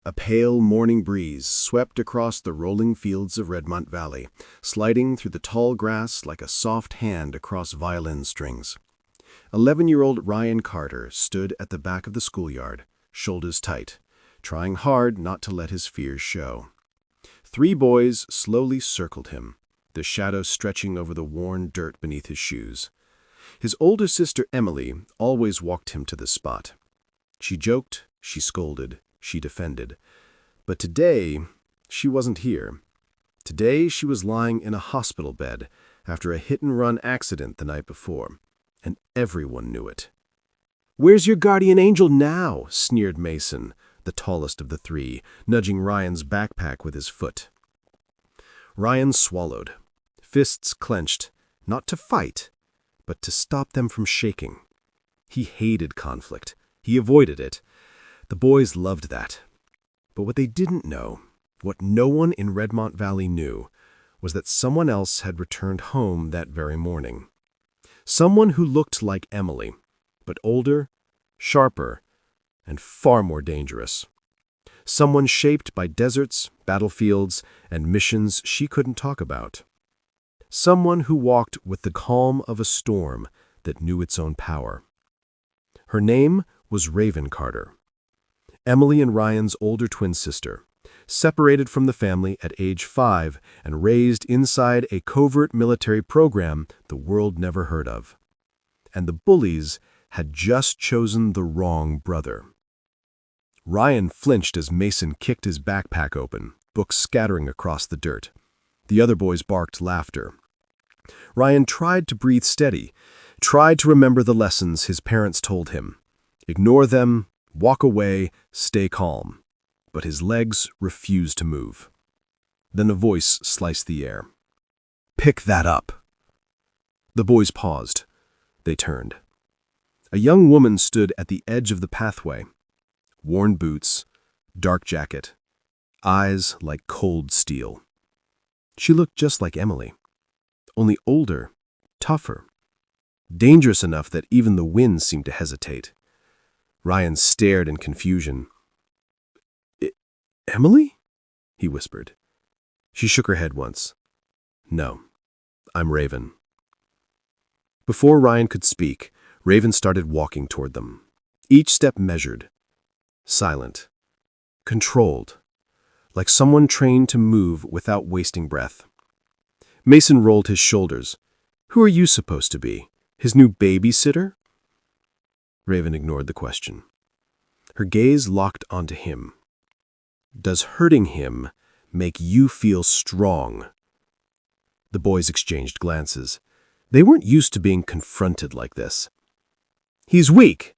A pale morning breeze swept across the rolling fields of Redmont Valley, sliding through the tall grass like a soft hand across violin strings. 11-year-old Ryan Carter stood at the back of the schoolyard, shoulders tight, trying hard not to let his fears show. 3 boys slowly circled him, their shadows stretching over the worn dirt beneath his shoes. His older sister Emily always walked him to this spot. She joked, she scolded, she defended. But today, she wasn't here. Today, she was lying in a hospital bed after a hit-and-run accident the night before, and everyone knew it. "Where's your guardian angel now?" sneered Mason, the tallest of the 3, nudging Ryan's backpack with his foot. Ryan swallowed, fists clenched, not to fight, but to stop them from shaking. He hated conflict. He avoided it. The boys loved that. But what they didn't know, what no one in Redmont Valley knew, was that someone else had returned home that very morning. Someone who looked like Emily, but older, sharper, and far more dangerous. Someone shaped by deserts, battlefields, and missions she couldn't talk about. Someone who walked with the calm of a storm that knew its own power. Her name was Raven Carter, Emily and Ryan's older twin sister, separated from the family at age 5 and raised inside a covert military program the world never heard of. And the Bullies had just chosen the wrong brother. Ryan flinched as Mason kicked his backpack open, books scattering across the dirt. The other boys barked laughter. Ryan tried to breathe steady, tried to remember the lessons his parents told him. Ignore them, walk away, stay calm. But his legs refused to move. Then a voice sliced the air. "Pick that up." The boys paused. They turned. A young woman stood at the edge of the pathway. Worn boots, dark jacket, eyes like cold steel. She looked just like Emily, only older, tougher, dangerous enough that even the wind seemed to hesitate. Ryan stared in confusion. "Emily?" he whispered. She shook her head once. "No, I'm Raven." Before Ryan could speak, Raven started walking toward them, each step measured, silent, controlled, like someone trained to move without wasting breath. Mason rolled his shoulders. "Who are you supposed to be? His new babysitter?" Raven ignored the question. Her gaze locked onto him. "Does hurting him make you feel strong?" The boys exchanged glances. They weren't used to being confronted like this. "He's weak.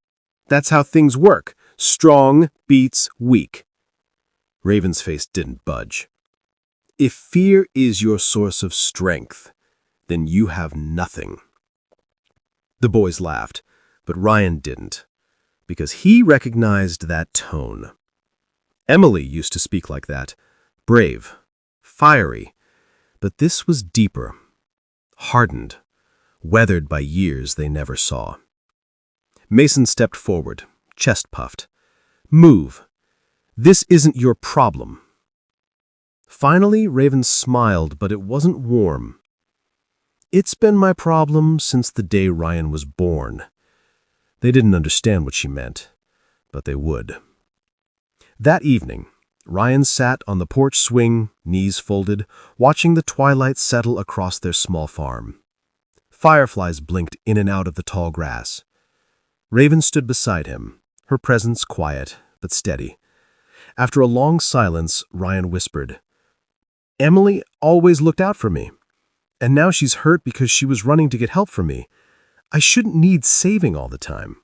That's how things work. Strong beats weak." Raven's face didn't budge. "If fear is your source of strength, then you have nothing." The boys laughed, but Ryan didn't, because he recognized that tone. Emily used to speak like that, brave, fiery, but this was deeper, hardened, weathered by years they never saw. Mason stepped forward, chest puffed. "Move. This isn't your problem." Finally, Raven smiled, but it wasn't warm. "It's been my problem since the day Ryan was born." They didn't understand what she meant, but they would. That evening, Ryan sat on the porch swing, knees folded, watching the twilight settle across their small farm. Fireflies blinked in and out of the tall grass. Raven stood beside him, her presence quiet but steady. After a long silence, Ryan whispered, "Emily always looked out for me, and now she's hurt because she was running to get help from me. I shouldn't need saving all the time."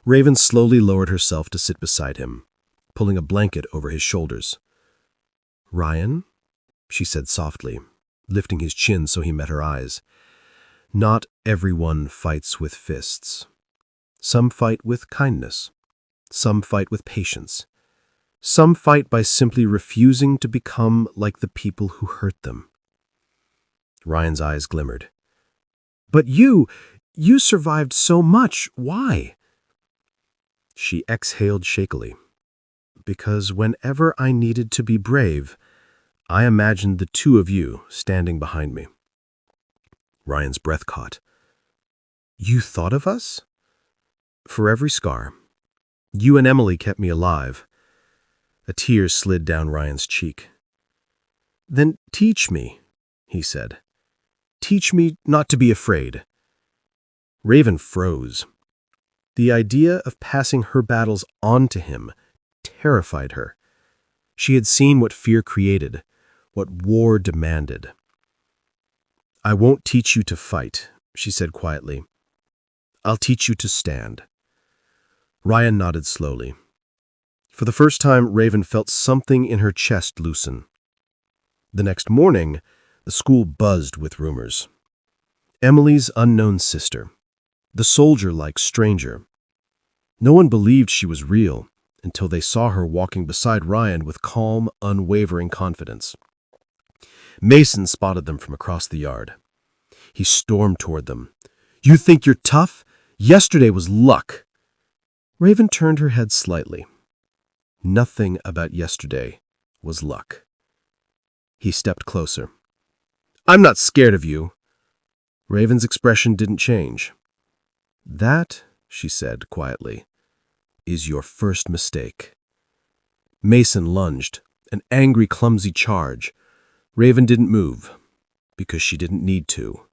Raven slowly lowered herself to sit beside him, pulling a blanket over his shoulders. "Ryan," she said softly, lifting his chin so he met her eyes, "not everyone fights with fists. Some fight with kindness. Some fight with patience. Some fight by simply refusing to become like the people who hurt them." Ryan's eyes glimmered. "But you survived so much. Why?" She exhaled shakily. because whenever I needed to be brave, I imagined the two of you standing behind me." Ryan's breath caught. "You thought of us?" "For every scar. You and Emily kept me alive." A tear slid down Ryan's cheek. "Then teach me," he said. "Teach me not to be afraid." Raven froze. The idea of passing her battles on to him terrified her. She had seen what fear created, what war demanded. "I won't teach you to fight," she said quietly. "I'll teach you to stand." Ryan nodded slowly. For the first time, Raven felt something in her chest loosen. The next morning, the school buzzed with rumors. Emily's unknown sister, the soldier-like stranger. No one believed she was real until they saw her walking beside Ryan with calm, unwavering confidence. Mason spotted them from across the yard. He stormed toward them. "You think you're tough? Yesterday was luck." Raven turned her head slightly. Nothing about yesterday was luck. He stepped closer. "I'm not scared of you." Raven's expression didn't change. "That," she said quietly, "is your first mistake." Mason lunged, an angry, clumsy charge. Raven didn't move, because she didn't need to.